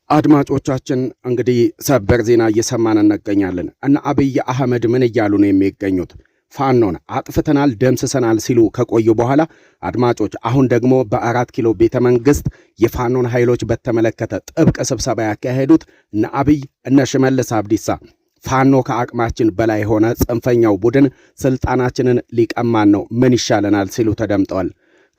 አድማጮቻችን እንግዲህ ሰበር ዜና እየሰማን እንገኛለን እና አብይ አህመድ ምን እያሉ ነው የሚገኙት? ፋኖን አጥፍተናል ደምስሰናል ሲሉ ከቆዩ በኋላ አድማጮች አሁን ደግሞ በ4 ኪሎ ቤተ መንግስት የፋኖን ኃይሎች በተመለከተ ጥብቅ ስብሰባ ያካሄዱት እና አብይ እነ ሽመልስ አብዲሳ ፋኖ ከአቅማችን በላይ ሆነ፣ ጽንፈኛው ቡድን ስልጣናችንን ሊቀማን ነው፣ ምን ይሻለናል ሲሉ ተደምጠዋል።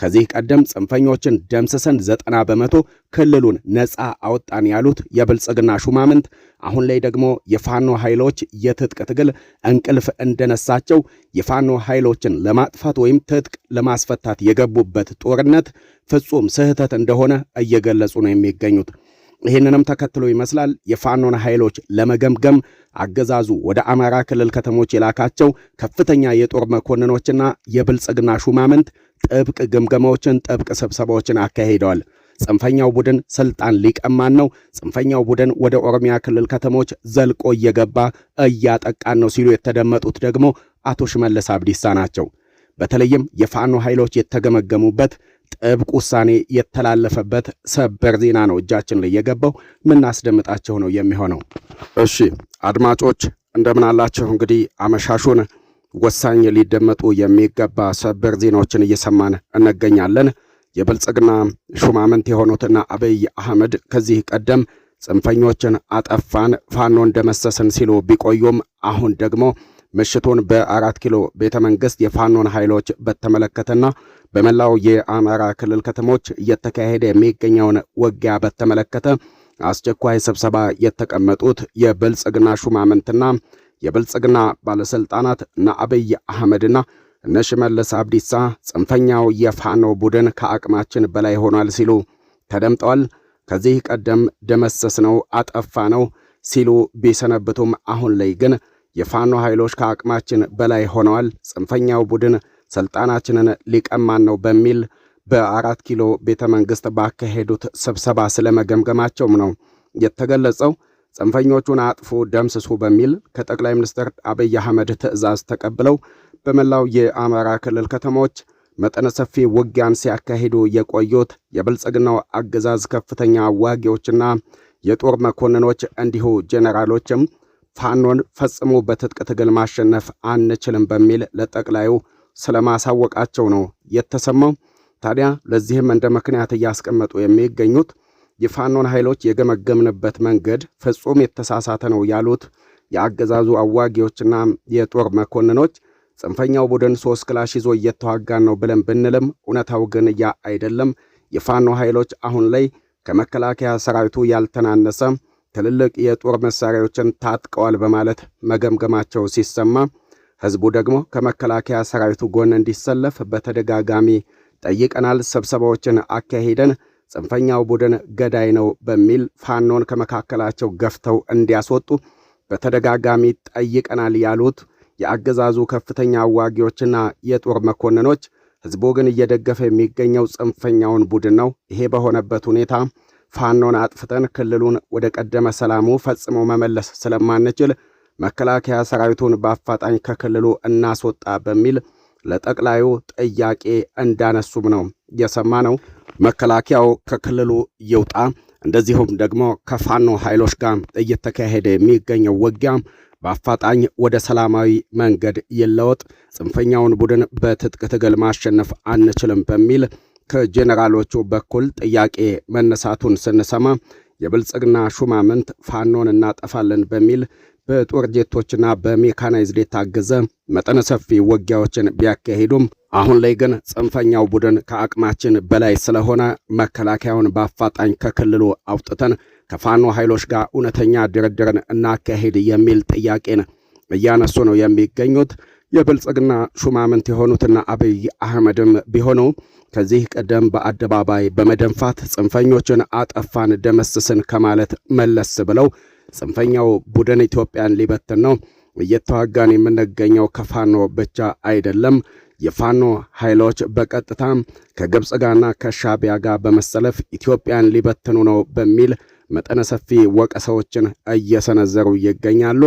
ከዚህ ቀደም ጽንፈኞችን ደምስሰን 90% ክልሉን ነፃ አወጣን ያሉት የብልጽግና ሹማምንት አሁን ላይ ደግሞ የፋኖ ኃይሎች የትጥቅ ትግል እንቅልፍ እንደነሳቸው የፋኖ ኃይሎችን ለማጥፋት ወይም ትጥቅ ለማስፈታት የገቡበት ጦርነት ፍጹም ስህተት እንደሆነ እየገለጹ ነው የሚገኙት። ይህንንም ተከትሎ ይመስላል የፋኖን ኃይሎች ለመገምገም አገዛዙ ወደ አማራ ክልል ከተሞች የላካቸው ከፍተኛ የጦር መኮንኖችና የብልጽግና ሹማምንት ጥብቅ ግምገማዎችን፣ ጥብቅ ስብሰባዎችን አካሂደዋል። ጽንፈኛው ቡድን ስልጣን ሊቀማን ነው፣ ጽንፈኛው ቡድን ወደ ኦሮሚያ ክልል ከተሞች ዘልቆ እየገባ እያጠቃን ነው ሲሉ የተደመጡት ደግሞ አቶ ሽመልስ አብዲሳ ናቸው። በተለይም የፋኖ ኃይሎች የተገመገሙበት ጥብቅ ውሳኔ የተላለፈበት ሰበር ዜና ነው እጃችን ላይ የገባው። ምናስደምጣቸው ነው የሚሆነው። እሺ አድማጮች እንደምን አላችሁ? እንግዲህ አመሻሹን ወሳኝ ሊደመጡ የሚገባ ሰበር ዜናዎችን እየሰማን እንገኛለን። የብልጽግና ሹማምንት የሆኑትና አብይ አህመድ ከዚህ ቀደም ጽንፈኞችን አጠፋን ፋኖን ደመሰስን ሲሉ ቢቆዩም አሁን ደግሞ ምሽቱን በ4 ኪሎ ቤተ መንግስት የፋኖን ኃይሎች በተመለከተና በመላው የአማራ ክልል ከተሞች እየተካሄደ የሚገኘውን ውጊያ በተመለከተ አስቸኳይ ስብሰባ የተቀመጡት የብልጽግና ሹማምንትና የብልጽግና ባለስልጣናት እና አብይ አህመድና እነ ሽመልስ አብዲሳ ጽንፈኛው የፋኖ ቡድን ከአቅማችን በላይ ሆኗል ሲሉ ተደምጠዋል። ከዚህ ቀደም ደመሰስ ነው አጠፋ ነው ሲሉ ቢሰነብቱም አሁን ላይ ግን የፋኖ ኃይሎች ከአቅማችን በላይ ሆነዋል፣ ጽንፈኛው ቡድን ስልጣናችንን ሊቀማን ነው በሚል በ4 ኪሎ ቤተ መንግስት ባካሄዱት ስብሰባ ስለመገምገማቸውም ነው የተገለጸው። ጽንፈኞቹን አጥፉ ደምስሱ በሚል ከጠቅላይ ሚኒስትር አብይ አህመድ ትዕዛዝ ተቀብለው በመላው የአማራ ክልል ከተሞች መጠነ ሰፊ ውጊያን ሲያካሂዱ የቆዩት የብልጽግናው አገዛዝ ከፍተኛ አዋጊዎችና የጦር መኮንኖች እንዲሁ ጄኔራሎችም ፋኖን ፈጽሞ በትጥቅ ትግል ማሸነፍ አንችልም በሚል ለጠቅላዩ ስለማሳወቃቸው ነው የተሰማው። ታዲያ ለዚህም እንደ ምክንያት እያስቀመጡ የሚገኙት የፋኖን ኃይሎች የገመገምንበት መንገድ ፍጹም የተሳሳተ ነው ያሉት የአገዛዙ አዋጊዎችና የጦር መኮንኖች ጽንፈኛው ቡድን 3 ክላሽ ይዞ እየተዋጋን ነው ብለን ብንልም እውነታው ግን ያ አይደለም። የፋኖ ኃይሎች አሁን ላይ ከመከላከያ ሰራዊቱ ያልተናነሰ ትልልቅ የጦር መሳሪያዎችን ታጥቀዋል በማለት መገምገማቸው ሲሰማ፣ ህዝቡ ደግሞ ከመከላከያ ሰራዊቱ ጎን እንዲሰለፍ በተደጋጋሚ ጠይቀናል፣ ስብሰባዎችን አካሂደን ጽንፈኛው ቡድን ገዳይ ነው በሚል ፋኖን ከመካከላቸው ገፍተው እንዲያስወጡ በተደጋጋሚ ጠይቀናል ያሉት የአገዛዙ ከፍተኛ አዋጊዎችና የጦር መኮንኖች ህዝቡ ግን እየደገፈ የሚገኘው ጽንፈኛውን ቡድን ነው። ይሄ በሆነበት ሁኔታ ፋኖን አጥፍተን ክልሉን ወደ ቀደመ ሰላሙ ፈጽሞ መመለስ ስለማንችል መከላከያ ሰራዊቱን በአፋጣኝ ከክልሉ እናስወጣ በሚል ለጠቅላዩ ጥያቄ እንዳነሱም ነው የሰማነው። መከላከያው ከክልሉ ይውጣ፣ እንደዚሁም ደግሞ ከፋኖ ኃይሎች ጋር እየተካሄደ የሚገኘው ውጊያ በአፋጣኝ ወደ ሰላማዊ መንገድ ይለወጥ፣ ጽንፈኛውን ቡድን በትጥቅ ትግል ማሸነፍ አንችልም በሚል ከጄኔራሎቹ በኩል ጥያቄ መነሳቱን ስንሰማ የብልጽግና ሹማምንት ፋኖን እናጠፋለን በሚል በጦር ጄቶችና በሜካናይዝድ የታገዘ መጠነ ሰፊ ውጊያዎችን ቢያካሂዱም አሁን ላይ ግን ጽንፈኛው ቡድን ከአቅማችን በላይ ስለሆነ መከላከያውን በአፋጣኝ ከክልሉ አውጥተን ከፋኖ ኃይሎች ጋር እውነተኛ ድርድርን እናካሄድ የሚል ጥያቄን እያነሱ ነው የሚገኙት። የብልጽግና ሹማምንት የሆኑትና አብይ አህመድም ቢሆኑ ከዚህ ቀደም በአደባባይ በመደንፋት ጽንፈኞችን አጠፋን ደመስስን ከማለት መለስ ብለው ጽንፈኛው ቡድን ኢትዮጵያን ሊበትን ነው፣ እየተዋጋን የምንገኘው ከፋኖ ብቻ አይደለም፣ የፋኖ ኃይሎች በቀጥታ ከግብጽ ጋርና ከሻቢያ ጋር በመሰለፍ ኢትዮጵያን ሊበትኑ ነው በሚል መጠነ ሰፊ ወቀሳዎችን እየሰነዘሩ ይገኛሉ።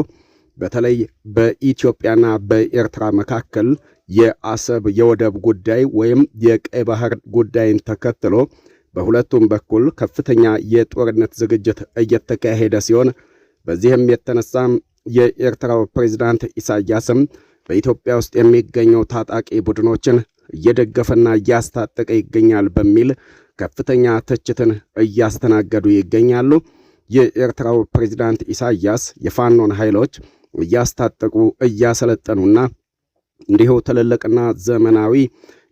በተለይ በኢትዮጵያና በኤርትራ መካከል የአሰብ የወደብ ጉዳይ ወይም የቀይ ባህር ጉዳይን ተከትሎ በሁለቱም በኩል ከፍተኛ የጦርነት ዝግጅት እየተካሄደ ሲሆን በዚህም የተነሳ የኤርትራው ፕሬዝዳንት ኢሳያስም በኢትዮጵያ ውስጥ የሚገኙ ታጣቂ ቡድኖችን እየደገፈና እያስታጠቀ ይገኛል በሚል ከፍተኛ ትችትን እያስተናገዱ ይገኛሉ። የኤርትራው ፕሬዝዳንት ኢሳያስ የፋኖን ኃይሎች እያስታጠቁ እያሰለጠኑና እንዲሁ ትልልቅና ዘመናዊ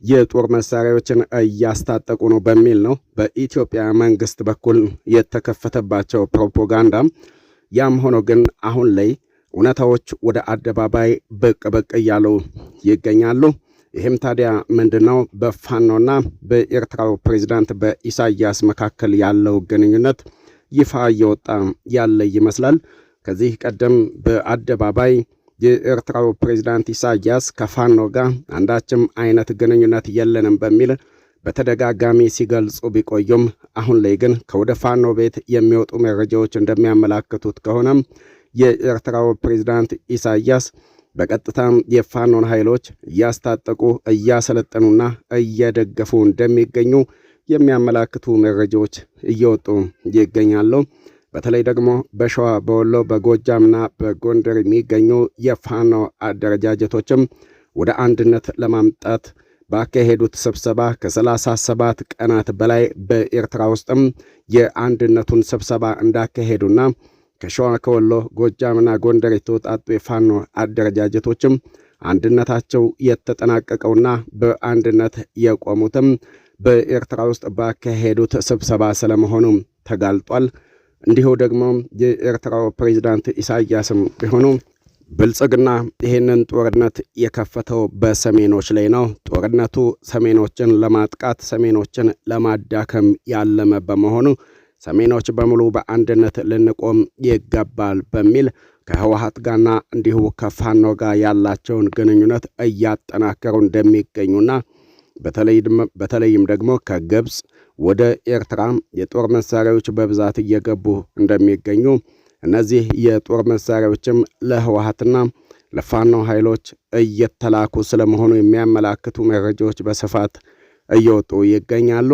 የጦር መሳሪያዎችን እያስታጠቁ ነው በሚል ነው በኢትዮጵያ መንግስት በኩል የተከፈተባቸው ፕሮፓጋንዳ። ያም ሆኖ ግን አሁን ላይ እውነታዎች ወደ አደባባይ ብቅ እያሉ ይገኛሉ። ይህም ታዲያ ምንድነው? በፋኖና በኤርትራው ፕሬዝዳንት በኢሳያስ መካከል ያለው ግንኙነት ይፋ እየወጣ ያለ ይመስላል። ከዚህ ቀደም በአደባባይ የኤርትራው ፕሬዝዳንት ኢሳያስ ከፋኖ ጋር አንዳችም አይነት ግንኙነት የለንም በሚል በተደጋጋሚ ሲገልጹ ቢቆዩም አሁን ላይ ግን ከወደ ፋኖ ቤት የሚወጡ መረጃዎች እንደሚያመላክቱት ከሆነ የኤርትራው ፕሬዝዳንት ኢሳያስ በቀጥታ የፋኖን ኃይሎች እያስታጠቁ እያሰለጠኑና እየደገፉ እንደሚገኙ የሚያመላክቱ መረጃዎች እየወጡ ይገኛሉ። በተለይ ደግሞ በሸዋ፣ በወሎ፣ በጎጃምና በጎንደር የሚገኙ የፋኖ አደረጃጀቶችም ወደ አንድነት ለማምጣት ባካሄዱት ስብሰባ ከ37 ቀናት በላይ በኤርትራ ውስጥም የአንድነቱን ስብሰባ እንዳካሄዱና ከሸዋ፣ ከወሎ፣ ጎጃምና ጎንደር የተወጣጡ የፋኖ አደረጃጀቶችም አንድነታቸው የተጠናቀቀውና በአንድነት የቆሙትም በኤርትራ ውስጥ ባካሄዱት ስብሰባ ስለመሆኑ ተጋልጧል። እንዲሁ ደግሞ የኤርትራው ፕሬዝዳንት ኢሳያስም ቢሆኑ ብልጽግና ይህንን ጦርነት የከፈተው በሰሜኖች ላይ ነው። ጦርነቱ ሰሜኖችን ለማጥቃት ሰሜኖችን ለማዳከም ያለመ በመሆኑ ሰሜኖች በሙሉ በአንድነት ልንቆም ይገባል በሚል ከህወሓት ጋርና እንዲሁ ከፋኖ ጋር ያላቸውን ግንኙነት እያጠናከሩ እንደሚገኙና በተለይም ደግሞ ከግብፅ ወደ ኤርትራ የጦር መሳሪያዎች በብዛት እየገቡ እንደሚገኙ እነዚህ የጦር መሳሪያዎችም ለህወሓትና ለፋኖ ኃይሎች እየተላኩ ስለመሆኑ የሚያመላክቱ መረጃዎች በስፋት እየወጡ ይገኛሉ።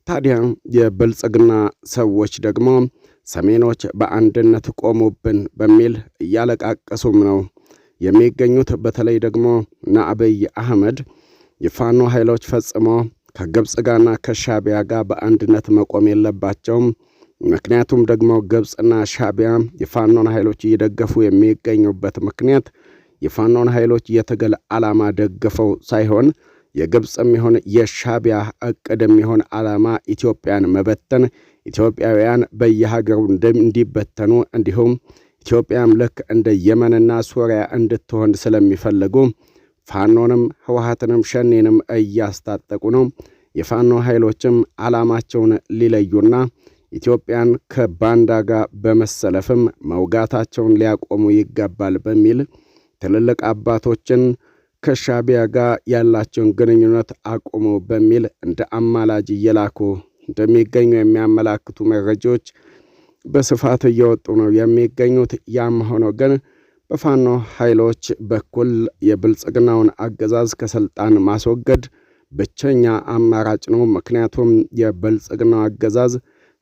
ታዲያ የብልጽግና ሰዎች ደግሞ ሰሜኖች በአንድነት ቆሙብን በሚል እያለቃቀሱም ነው የሚገኙት። በተለይ ደግሞ አብይ አህመድ የፋኖ ኃይሎች ፈጽሞ ከግብፅ ጋርና ከሻቢያ ጋር በአንድነት መቆም የለባቸውም። ምክንያቱም ደግሞ ግብፅና ሻቢያ የፋኖን ኃይሎች እየደገፉ የሚገኙበት ምክንያት የፋኖን ኃይሎች የትግል ዓላማ ደግፈው ሳይሆን የግብፅም ይሁን የሻቢያ ዕቅድም ይሁን ዓላማ ኢትዮጵያን መበተን፣ ኢትዮጵያውያን በየሀገሩ እንዲበተኑ እንዲሁም ኢትዮጵያም ልክ እንደ የመንና ሶሪያ እንድትሆን ስለሚፈልጉ ፋኖንም ህወሓትንም ሸኔንም እያስታጠቁ ነው። የፋኖ ኃይሎችም ዓላማቸውን ሊለዩና ኢትዮጵያን ከባንዳ ጋር በመሰለፍም መውጋታቸውን ሊያቆሙ ይገባል በሚል ትልልቅ አባቶችን ከሻቢያ ጋር ያላቸውን ግንኙነት አቁሙ በሚል እንደ አማላጅ እየላኩ እንደሚገኙ የሚያመላክቱ መረጃዎች በስፋት እየወጡ ነው የሚገኙት። ያም ሆኖ ግን በፋኖ ኃይሎች በኩል የብልጽግናውን አገዛዝ ከስልጣን ማስወገድ ብቸኛ አማራጭ ነው። ምክንያቱም የብልጽግናው አገዛዝ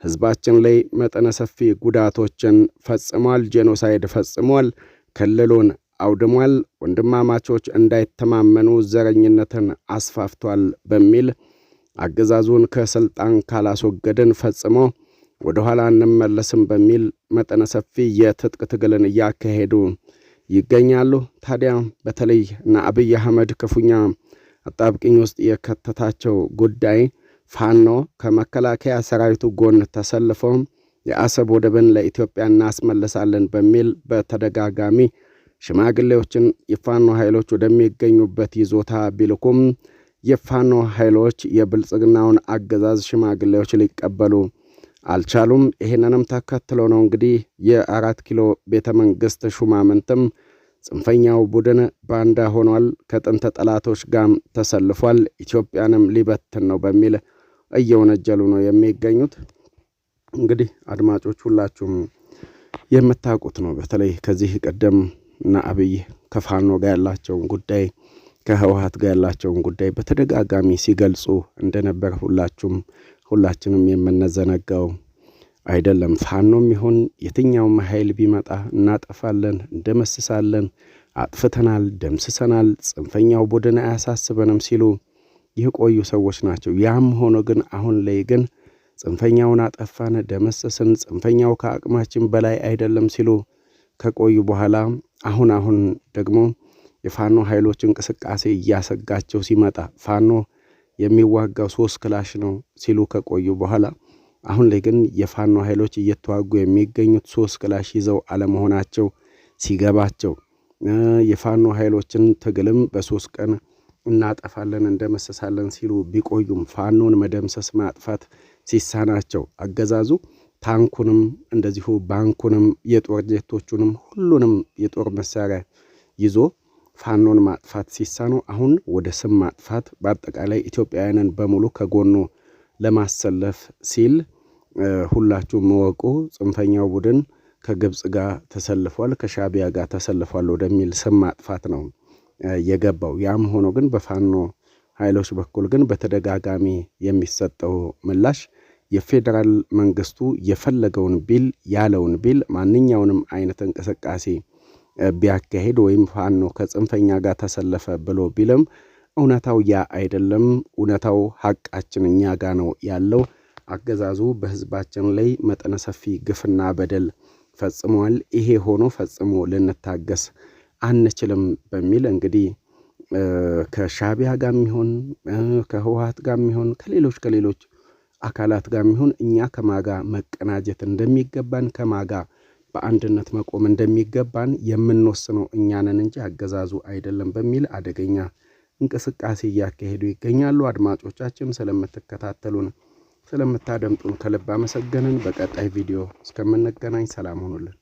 ህዝባችን ላይ መጠነ ሰፊ ጉዳቶችን ፈጽሟል፣ ጄኖሳይድ ፈጽሟል፣ ክልሉን አውድሟል፣ ወንድማማቾች እንዳይተማመኑ ዘረኝነትን አስፋፍቷል በሚል አገዛዙን ከስልጣን ካላስወገድን ፈጽሞ ወደ ኋላ እንመለስም በሚል መጠነ ሰፊ የትጥቅ ትግልን እያካሄዱ ይገኛሉ። ታዲያ በተለይ አብይ አህመድ ክፉኛ አጣብቅኝ ውስጥ የከተታቸው ጉዳይ ፋኖ ከመከላከያ ሰራዊቱ ጎን ተሰልፎ የአሰብ ወደብን ለኢትዮጵያ እናስመለሳለን በሚል በተደጋጋሚ ሽማግሌዎችን የፋኖ ኃይሎች ወደሚገኙበት ይዞታ ቢልኩም የፋኖ ኃይሎች የብልጽግናውን አገዛዝ ሽማግሌዎች ሊቀበሉ አልቻሉም። ይህንንም ተከትሎ ነው እንግዲህ የ4 ኪሎ ቤተ መንግሥት ሹማምንትም ጽንፈኛው ቡድን ባንዳ ሆኗል፣ ከጥንት ጠላቶች ጋር ተሰልፏል፣ ኢትዮጵያንም ሊበትን ነው በሚል እየወነጀሉ ነው የሚገኙት። እንግዲህ አድማጮች ሁላችሁም የምታውቁት ነው። በተለይ ከዚህ ቀደም አብይ ከፋኖ ጋር ያላቸውን ጉዳይ ከህወሓት ጋር ያላቸውን ጉዳይ በተደጋጋሚ ሲገልጹ እንደነበር ሁላችሁም ሁላችንም የምንዘነጋው አይደለም። ፋኖም ይሁን የትኛውም ኃይል ቢመጣ እናጠፋለን፣ እንደመስሳለን፣ አጥፍተናል፣ ደምስሰናል፣ ጽንፈኛው ቡድን አያሳስበንም ሲሉ የቆዩ ሰዎች ናቸው። ያም ሆኖ ግን አሁን ላይ ግን ጽንፈኛውን አጠፋን፣ ደመሰስን፣ ጽንፈኛው ከአቅማችን በላይ አይደለም ሲሉ ከቆዩ በኋላ አሁን ደግሞ የፋኖ ኃይሎች እንቅስቃሴ እያሰጋቸው ሲመጣ ፋኖ የሚዋጋው 3 ክላሽ ነው ሲሉ ከቆዩ በኋላ አሁን ላይ ግን የፋኖ ኃይሎች እየተዋጉ የሚገኙት 3 ክላሽ ይዘው አለመሆናቸው ሲገባቸው የፋኖ ኃይሎችን ትግልም በ3 ቀን እናጠፋለን እንደመሰሳለን ሲሉ ቢቆዩም ፋኖን መደምሰስ ማጥፋት ሲሳናቸው አገዛዙ ታንኩንም እንደዚሁ ባንኩንም የጦር ጀቶቹንም ሁሉንም የጦር መሳሪያ ይዞ ፋኖን ማጥፋት ሲሳኑ አሁን ወደ ስም ማጥፋት በአጠቃላይ ኢትዮጵያውያንን በሙሉ ከጎኑ ለማሰለፍ ሲል ሁላችሁም መወቁ ጽንፈኛው ቡድን ከግብጽ ጋር ተሰልፏል፣ ከሻቢያ ጋር ተሰልፏል ወደሚል ስም ማጥፋት ነው የገባው። ያም ሆኖ ግን በፋኖ ኃይሎች በኩል ግን በተደጋጋሚ የሚሰጠው ምላሽ የፌደራል መንግስቱ የፈለገውን ቢል ያለውን ቢል ማንኛውንም አይነት እንቅስቃሴ ቢያካሄድ ወይም ፋኖ ከጽንፈኛ ጋር ተሰለፈ ብሎ ቢልም እውነታው ያ አይደለም። እውነታው ሐቃችን እኛ ጋር ነው ያለው። አገዛዙ በህዝባችን ላይ መጠነ ሰፊ ግፍና በደል ፈጽሟል። ይሄ ሆኖ ፈጽሞ ልንታገስ አንችልም በሚል እንግዲህ ከሻቢያ ጋር የሚሆን ከህወሓት ጋር የሚሆን ከሌሎች አካላት ጋር የሚሆን እኛ ከማጋ መቀናጀት እንደሚገባን ከማጋ በአንድነት መቆም እንደሚገባን የምንወስነው እኛ ነን እንጂ አገዛዙ አይደለም በሚል አደገኛ እንቅስቃሴ እያካሄዱ ይገኛሉ። አድማጮቻችን ስለምትከታተሉን ስለምታደምጡን ከልብ አመሰገንን። በቀጣይ ቪዲዮ እስከምንገናኝ ሰላም ሁኑልን።